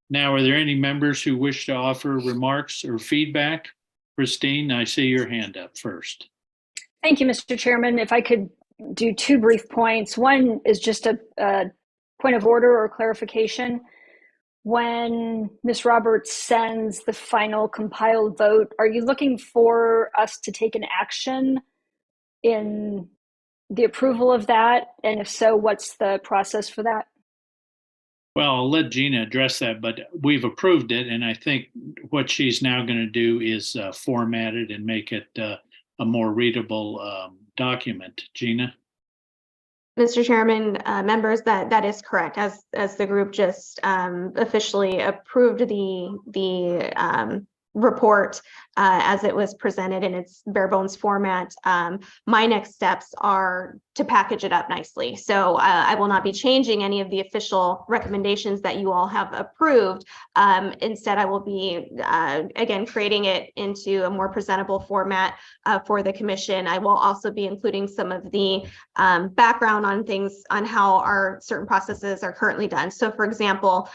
Now, are there any members who wish to offer remarks or feedback? Christine, I see your hand up first. Thank you, Mr. Chairman. If I could do 2 brief points. One is just a point of order or clarification. When Ms. Roberts sends the final compiled vote, are you looking for us to take an action in the approval of that? And if so, what's the process for that? Well, I'll let Gina address that, but we've approved it, and I think what she's now going to do is format it and make it a more readable document. Gina? Mr. Chairman, members, that is correct. As the group just officially approved the report as it was presented in its bare bones format, my next steps are to package it up nicely. So I will not be changing any of the official recommendations that you all have approved. Instead, I will be, again, creating it into a more presentable format for the commission. I will also be including some of the background on things on how our certain processes are currently done. So for example,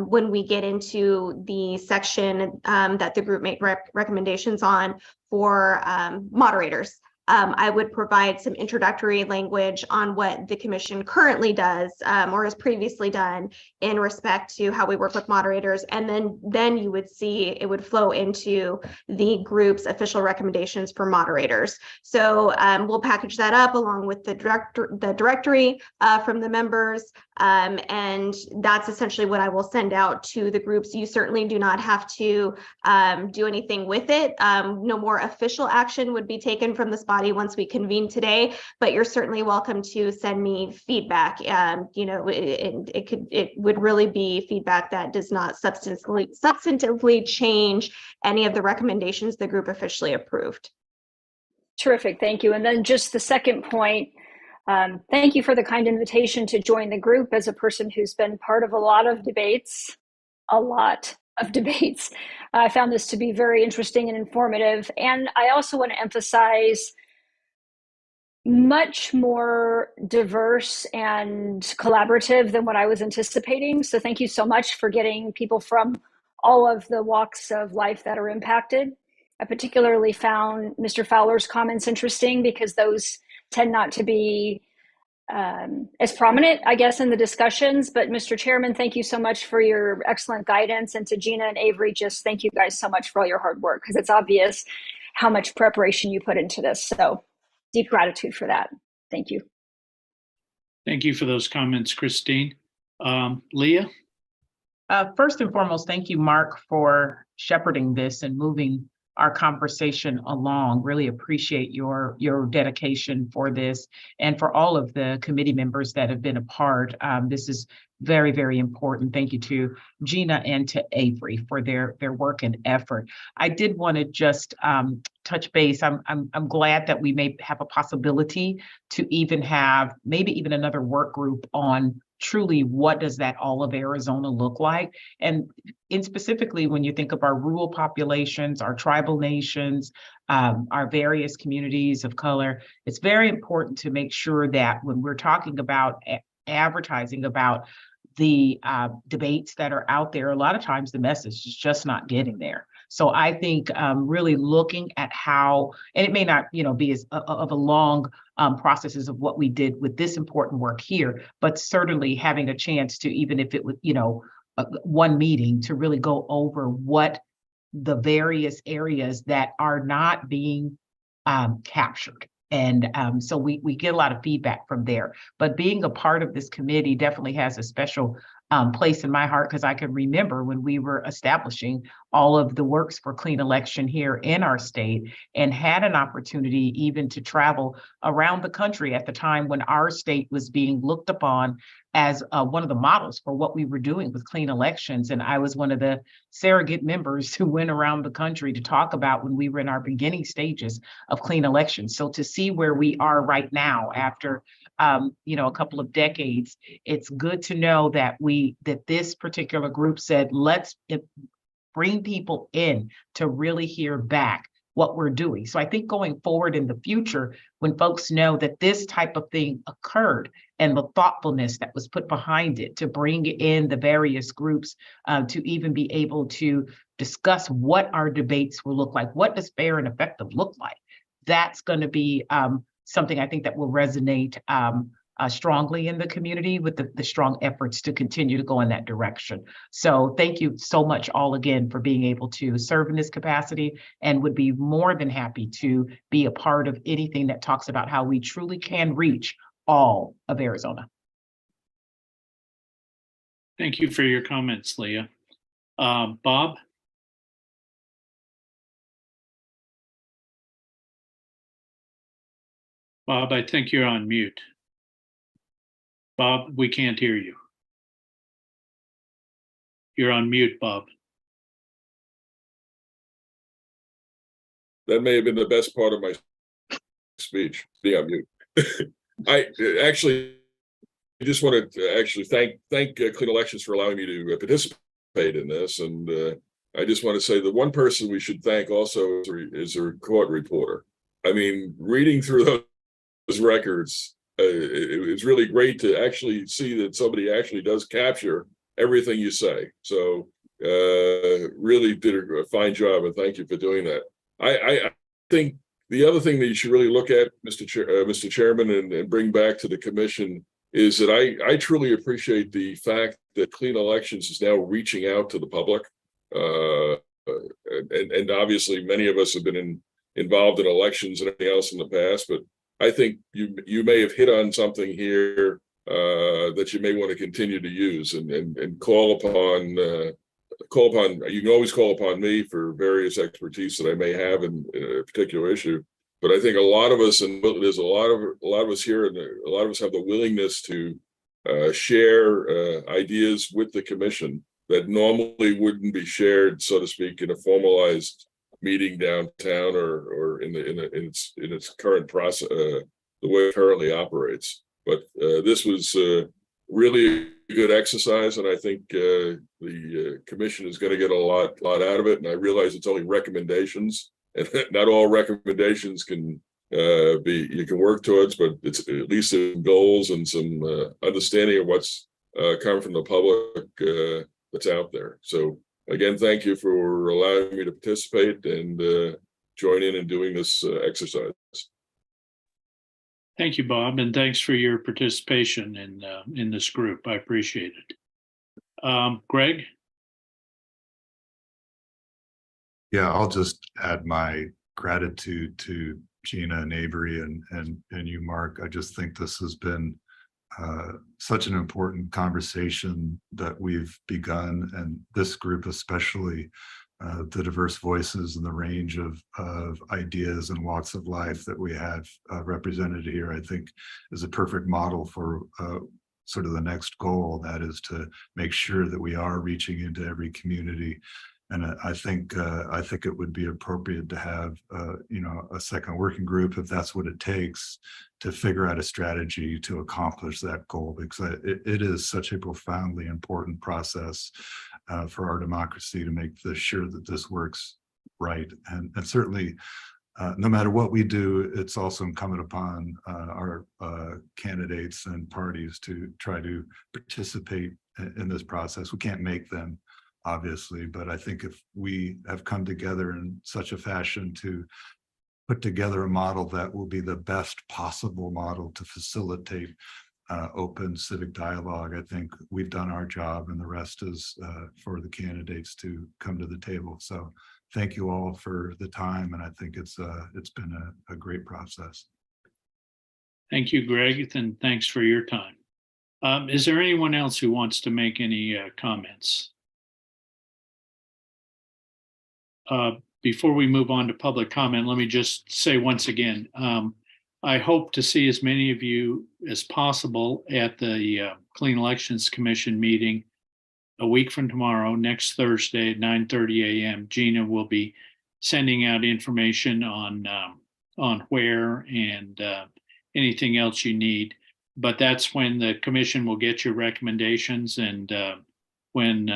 when we get into the section that the group made recommendations on for moderators, I would provide some introductory language on what the commission currently does or has previously done in respect to how we work with moderators. And then you would see it would flow into the group's official recommendations for moderators. So we'll package that up along with the directory from the members. And that's essentially what I will send out to the groups. You certainly do not have to do anything with it. No more official action would be taken from this body once we convene today, but you're certainly welcome to send me feedback. You know, it would really be feedback that does not substantively change any of the recommendations the group officially approved. Terrific, thank you. And then just the second point, thank you for the kind invitation to join the group as a person who's been part of a lot of debates. I found this to be very interesting and informative. And I also want to emphasize much more diverse and collaborative than what I was anticipating. So thank you so much for getting people from all of the walks of life that are impacted. I particularly found Mr. Fowler's comments interesting because those tend not to be as prominent, I guess, in the discussions. But Mr. Chairman, thank you so much for your excellent guidance. And to Gina and Avery, just thank you guys so much for all your hard work, because it's obvious how much preparation you put into this. So deep gratitude for that. Thank you. Thank you for those comments, Christine. Leah? First and foremost, thank you, Mark, for shepherding this and moving our conversation along. Really appreciate your dedication for this and for all of the committee members that have been a part. This is very, very important. Thank you to Gina and to Avery for their work and effort. I did want to just touch base. I'm glad that we may have a possibility to even have maybe even another work group on truly what does that all of Arizona look like? And in specifically, when you think of our rural populations, our tribal nations, our various communities of color, it's very important to make sure that when we're talking about advertising about the debates that are out there, a lot of times the message is just not getting there. So I think really looking at how, and it may not, be as of a long processes of what we did with this important work here, but certainly having a chance to, even if it was, one meeting, to really go over what the various areas that are not being captured. And so we get a lot of feedback from there. But being a part of this committee definitely has a special place in my heart, because I can remember when we were establishing all of the works for clean election here in our state, and had an opportunity even to travel around the country at the time when our state was being looked upon as one of the models for what we were doing with clean elections. And I was one of the surrogate members who went around the country to talk about when we were in our beginning stages of clean elections. So to see where we are right now after a couple of decades, it's good to know that this particular group said, let's bring people in to really hear back what we're doing. So I think going forward in the future, when folks know that this type of thing occurred and the thoughtfulness that was put behind it to bring in the various groups to even be able to discuss what our debates will look like, what does fair and effective look like, that's going to be something I think that will resonate strongly in the community with the strong efforts to continue to go in that direction. So thank you so much all again for being able to serve in this capacity, and would be more than happy to be a part of anything that talks about how we truly can reach all of Arizona. Thank you for your comments, Leah. Bob? Bob, I think you're on mute. Bob, we can't hear you. You're on mute, Bob. That may have been the best part of my speech, being on mute. I actually just wanted to actually thank Clean Elections for allowing me to participate in this. And I just want to say the one person we should thank also is a court reporter. I mean, reading through those records, it's really great to actually see that somebody actually does capture everything you say. So really did a fine job, and thank you for doing that. I think the other thing that you should really look at, Mr. Chairman, and bring back to the commission is that I truly appreciate the fact that Clean Elections is now reaching out to the public. And obviously many of us have been involved in elections and everything else in the past, but I think you may have hit on something here that you may want to continue to use and call upon. You can always call upon me for various expertise that I may have in a particular issue. But I think a lot of us, and there's a lot of us here, and a lot of us have the willingness to share ideas with the commission that normally wouldn't be shared, so to speak, in a formalized meeting downtown or in its current process, the way it currently operates. But this was really a good exercise, and I think the commission is going to get a lot out of it. And I realize it's only recommendations, and not all recommendations can you can work towards, but it's at least some goals and some understanding of what's coming from the public that's out there. So again, thank you for allowing me to participate and join in doing this exercise. Thank you, Bob, and thanks for your participation in this group. I appreciate it. Greg? Yeah, I'll just add my gratitude to Gina and Avery and you, Mark. I just think this has been such an important conversation that we've begun, and this group especially, the diverse voices and the range of ideas and walks of life that we have represented here, I think is a perfect model for sort of the next goal, that is to make sure that we are reaching into every community. And I think it would be appropriate to have a second working group, if that's what it takes, to figure out a strategy to accomplish that goal, because it is such a profoundly important process for our democracy to make sure that this works right. And certainly, no matter what we do, it's also incumbent upon our candidates and parties to try to participate in this process. We can't make them, obviously, but I think if we have come together in such a fashion to put together a model that will be the best possible model to facilitate open civic dialogue, I think we've done our job, and the rest is for the candidates to come to the table. So thank you all for the time, and I think it's been a great process. Thank you, Greg, and thanks for your time. Is there anyone else who wants to make any comments? Before we move on to public comment, let me just say once again, I hope to see as many of you as possible at the Clean Elections Commission meeting a week from tomorrow, next Thursday at 9:30 a.m. Gina will be sending out information on where and anything else you need. But that's when the commission will get your recommendations, and when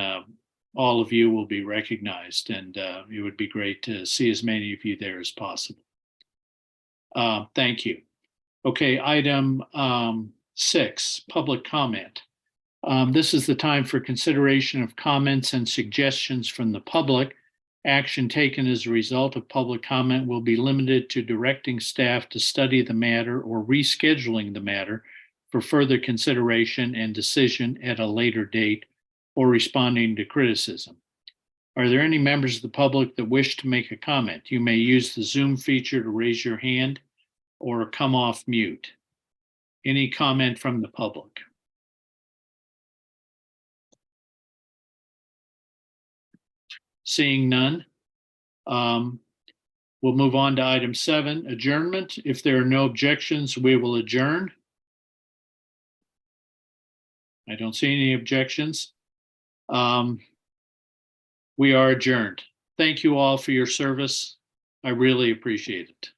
all of you will be recognized, and it would be great to see as many of you there as possible. Thank you. Okay, item 6, public comment. This is the time for consideration of comments and suggestions from the public. Action taken as a result of public comment will be limited to directing staff to study the matter or rescheduling the matter for further consideration and decision at a later date or responding to criticism. Are there any members of the public that wish to make a comment? You may use the Zoom feature to raise your hand or come off mute. Any comment from the public? Seeing none, we'll move on to item 7, adjournment. If there are no objections, we will adjourn. I don't see any objections. We are adjourned. Thank you all for your service. I really appreciate it.